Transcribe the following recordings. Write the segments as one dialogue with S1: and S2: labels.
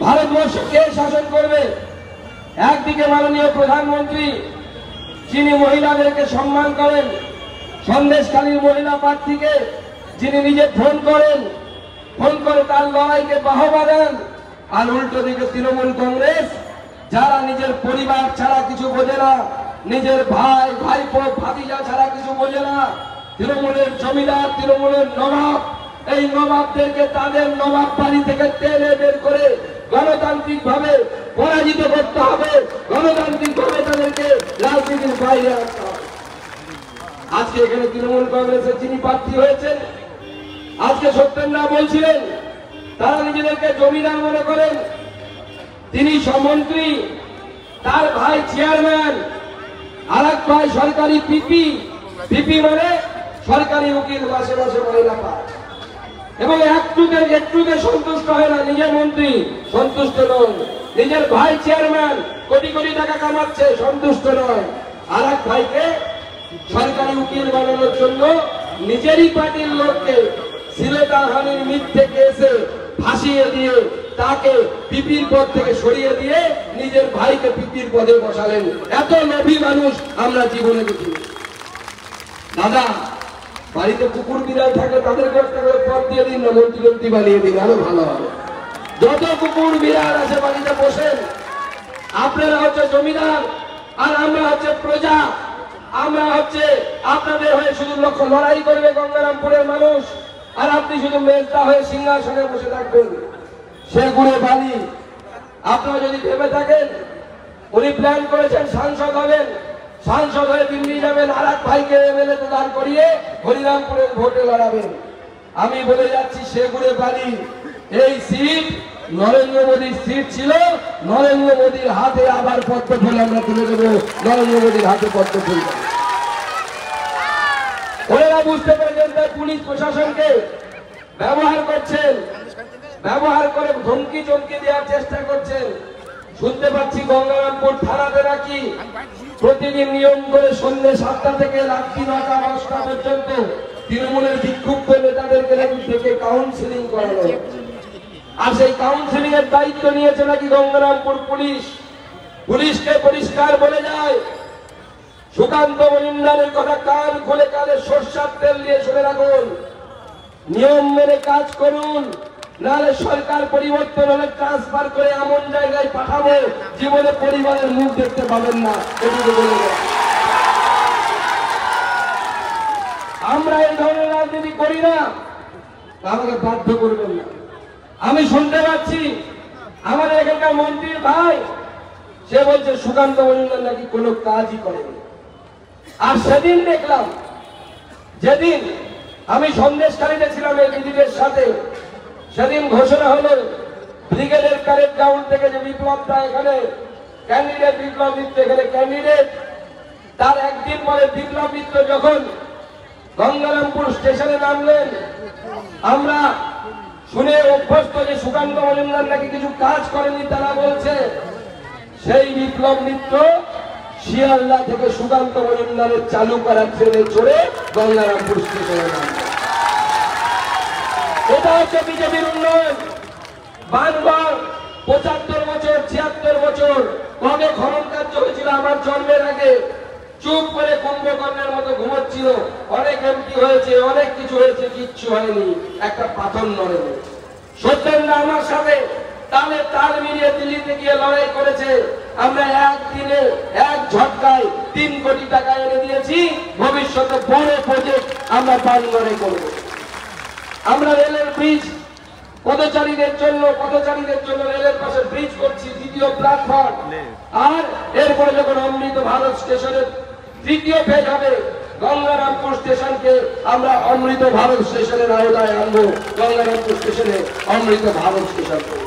S1: ভারতবর্ষ কে শাসন করবে? একদিকে মাননীয় প্রধানমন্ত্রী যিনি মহিলাদেরকে সম্মান করেন, সন্দেশখালীর মহিলা প্রার্থীকে যিনি নিজে ফোন করে তার লড়াইকে বাহবা দেন, আর উল্টো দিকে তৃণমূল কংগ্রেস যারা নিজের পরিবার ছাড়া কিছু বোঝে না, নিজের ভাই ভাইপো ভাতিজা ছাড়া কিছু বোঝে না, তৃণমূলের জমিদার তৃণমূলের নবাব, এই নবাবদেরকে তাদের নবাব বাড়ি থেকে টেনে বের করে গণতান্ত্রিক ভাবে পরাজিত করতে হবে, গণতান্ত্রিক ভাবে তাদেরকে রাজনীতির বাইরে রাখতে হবে। আজকে এখানে তৃণমূল কংগ্রেসের যিনি প্রার্থী হয়েছেন, আজকে সত্যেন্দ্রা বলছিলেন তারা নিজেদেরকে জমিদার মনে করেন, তিনি মন্ত্রী, তার ভাই চেয়ারম্যান, আর এক ভাই সরকারি পিপি মানে সরকারি উকিল, মাসে মাসে মহিলা পায়, এবং একটুতে সন্তুষ্ট হয় না, নিজের মন্ত্রী সন্তুষ্ট নয়, নিজের ভাই চেয়ারম্যান কোটি কোটি টাকা কামাচ্ছে সন্তুষ্ট নয়, আর এক ভাইকে সরকারি উকিল বানানোর জন্য নিজেরই পার্টির লোককে সিলেটাহানির মিথ্যে কেসে ফাঁসিয়ে দিয়ে তাকে পিপির পদ থেকে সরিয়ে দিয়ে নিজের ভাইকে পিপির পদে বসালেন। এত লোভী মানুষ আমরা জীবনে দেখি। দাদা, বাড়িতে কুকুর বিড়াল থাকে তাদেরকে একটা করে পদ দিয়ে দিন না, মন্ত্রী বানিয়ে দিন, আরো ভালো হবে। যত কুকুর বিড়াল আছে বাড়িতে বসেন, আপনারা হচ্ছে জমিদার আর আমরা হচ্ছে প্রজা, আমরা হচ্ছে আপনাদের হয়ে শুধু লড়াই করবে গঙ্গারামপুরের মানুষ, আর আপনি শুধু মেজদা হয়ে সিংহাসনে বসে থাকবেন। সে গুড়ে বালি। আপনারা যদি ভেবে থাকেন উনি প্ল্যান করেছেন সাংসদ হবেন, সাংসদ হয়ে দিল্লি যাবেন, আর এক ভাইকে এমএলএ তে দাঁড় করিয়ে হরিরামপুরের ভোটে লড়াবেন, আমি বলে যাচ্ছি সে গুড়ে বালি। এই সিট নরেন্দ্র মোদীর সিট ছিল, নরেন্দ্র মোদীর হাতে আবার পদ্মফুল আমরা তুলে দেবো, নরেন্দ্র মোদীর হাতে পদ্মফুল। ওনারা বুঝতে পেরেছেন তাই পুলিশ প্রশাসনকে ব্যবহার করছেন, ব্যবহার করে ধমকি চমকি দেওয়ার চেষ্টা করছেন। শুনতে পাচ্ছি গঙ্গারামপুর থানাতে নাকি প্রতিদিন নিয়ম করে সন্ধ্যে 7টা থেকে রাত্রি 9টা 10টা পর্যন্ত তৃণমূলের বিক্ষুব্ধ নেতাদেরকে নাকি থেকে কাউন্সিলিং করানো, আর সেই কাউন্সিলিং এর দায়িত্ব নিয়েছে নাকি গঙ্গারামপুর পুলিশ। পুলিশকে পরিষ্কার বলে যায় সুকান্ত মজুমদারের কথা কান খুলে কানে সরষের তেল দিয়ে শুনে রাখুন, নিয়ম মেনে কাজ করুন, নাহলে সরকার পরিবর্তন হলে ট্রান্সফার করে এমন জায়গায় পাঠাবো জীবনে পরিবারের মুখ দেখতে পাবেন না। এটুকু বলে আমরা এই ধরনের রাজনীতি করি না, আমাকে বাধ্য করবেন না। আমি শুনতে পাচ্ছি আমাদের এখানকার মন্ত্রীর ভাই সে বলছে সুকান্ত মজুমদার নাকি কোনো কাজই করেনি। আর সেদিন দেখলাম, যেদিন আমি সন্দেশখালীতে ছিলাম এই দিদিদের সাথে, সেদিন ঘোষণা হলো ব্রিগেডের প্যারেড গ্রাউন্ড থেকে যে বিপ্লবটা এখানে ক্যান্ডিডেট, বিপ্লব মিত্র এখানে ক্যান্ডিডেট, তার একদিন পরে বিপ্লব মিত্র যখন গঙ্গারামপুর স্টেশনে নামলেন, আমরা শুনে অভ্যস্ত যে সুকান্ত মজুমদার নাকি কিছু কাজ করেনি তারা বলছে, সেই বিপ্লব মিত্র শিয়ালদা থেকে সুকান্ত মজুমদারের চালু করা ট্রেনে চড়ে গঙ্গারামপুর স্টেশনে নামলেন। এটা হচ্ছে বিজেপির উন্নয়ন। বারবার 75 বছর 76 বছর কবে খনন কার্য হয়েছিল আমার জন্মের আগে, চুপ করে কুম্ভকর্ণের মতো ঘুমোচ্ছিল। অনেক এমপি হয়েছে, অনেক কিছু হয়েছে, কিচ্ছু হয়নি, একটা পাথর নড়েনি। সত্যেন্দ্রা আমার সাথে তালে তাল মিলিয়ে দিল্লিতে গিয়ে লড়াই করেছে। আমরা একদিনে এক ঝটকায় 3 কোটি টাকা এনে দিয়েছি। ভবিষ্যতে বড় প্রজেক্ট আমরা পানগড়ে করব। আমরা রেলের ব্রিজ পথচারীদের জন্য রেলের পাশে ব্রিজ করছি, 2য় প্ল্যাটফর্ম। আর এরপরে যখন অমৃত ভারত স্টেশনের 3য় ফেজ হবে, গঙ্গারামপুর স্টেশনকে আমরা অমৃত ভারত স্টেশনের আওতায় আনবো। গঙ্গারামপুর স্টেশনে অমৃত ভারত স্টেশন করব।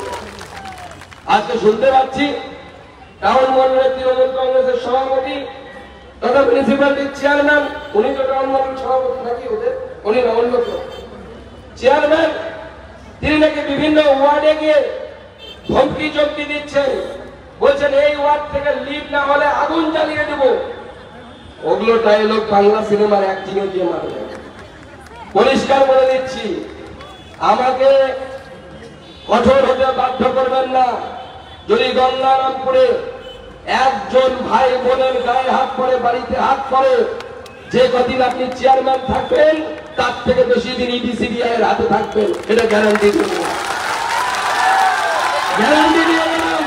S1: আজকে শুনতে পাচ্ছি টাউন মন্ডলের তৃণমূল কংগ্রেসের সভাপতি তথা মিউনিসিপ্যালিটির চেয়ারম্যান, উনি তো টাউন মন্ডল সভাপতি নাকি ওদের, উনি না অন্য চেয়ারম্যান, তিনি নাকি বিভিন্ন ওয়ার্ডে গিয়ে ধমকি চমকি দিচ্ছেন, বলছেন এই ওয়ার্ড থেকে লিড না হলে আগুন জ্বালিয়ে দেব। ওগুলো ডায়লগ বাংলা সিনেমার অ্যাক্টিংয়ে দিয়ে মারবে। পরিষ্কার বলে দিচ্ছি, আমাকে কঠোর হতে বাধ্য করবেন না। যদি গঙ্গারামপুরে একজন ভাই বোনের গায়ে হাত পড়ে, বাড়িতে হাত পড়ে, যে কদিন আপনি চেয়ারম্যান থাকবেন তার থেকে বেশি দিন ইডিসিবিআই এর হাতে থাকবেন, এটা গ্যারান্টি দেব, গ্যারান্টি দিয়ে গেলাম।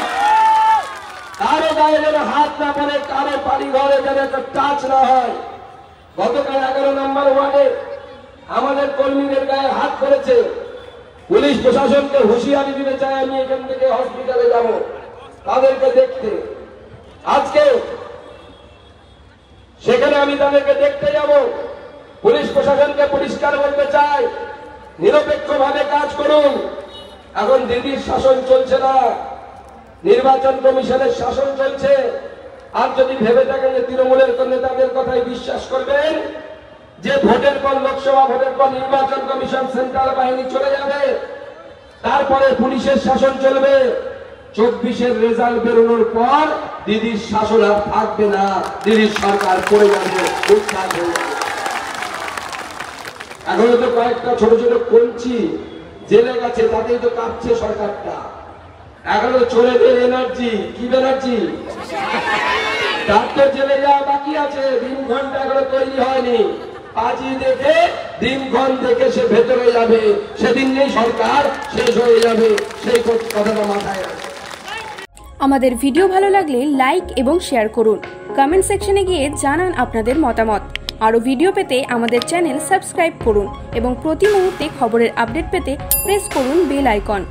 S1: কারো গায়ে যেন হাত না পড়ে, কারো বাড়ি ঘরে যেন একটা টাচ না হয়। গতকাল 11 নম্বর ওয়ার্ডে আমাদের কর্মীদের গায়ে হাত করেছে, পুলিশ প্রশাসনকে হুঁশিয়ারি দিতে চাই আমি এখান থেকে হসপিটালে যাব তাদেরকে দেখতে। আজকে সেখানে আমি তাদেরকে দেখতে যাব। পুলিশ প্রশাসনকে পরিষ্কার বলতে চাই, নিরপেক্ষভাবে কাজ করুন। এখন দিদির শাসন চলছে না, নির্বাচন কমিশনের শাসন চলছে। আর যদি ভেবে থাকেন যে তৃণমূলের নেতাদের কথাই বিশ্বাস করবেন, যে ভোটের পর লোকসভা ভোটের পর নির্বাচন কমিশন সেন্ট্রাল বাহিনী চলে যাবে, তারপরে পুলিশের শাসন চলবে, 24-এর রেজাল্ট বেরোনোর পর দিদির শাসন আর থাকবে না, দিদির সরকার পড়ে যাবে, উৎখাত হয়ে যাবে। এখনো তো কয়েকটা ছোট ছোট কঞ্চি জেলে গেছে, তাতেই তো কাঁপছে সরকারটা। এখনো চোরেদের এনার্জি, কি এনার্জি, তার তো জেলে যাওয়া বাকি আছে, দিনক্ষণটা এখনো তৈরি হয়নি। আজই দেখে দিনক্ষণ দেখে সে ভেতরে যাবে, সেদিন নেই সরকার শেষ হয়ে যাবে, সেই কথাটা মাথায় রাখবে।
S2: আমাদের ভিডিও ভালো লাগলে লাইক এবং শেয়ার করুন, কমেন্ট সেকশনে গিয়ে জানান আপনাদের মতামত। আরও ভিডিও পেতে আমাদের চ্যানেল সাবস্ক্রাইব করুন এবং প্রতি মুহূর্তে খবরের আপডেট পেতে প্রেস করুন বেল আইকন।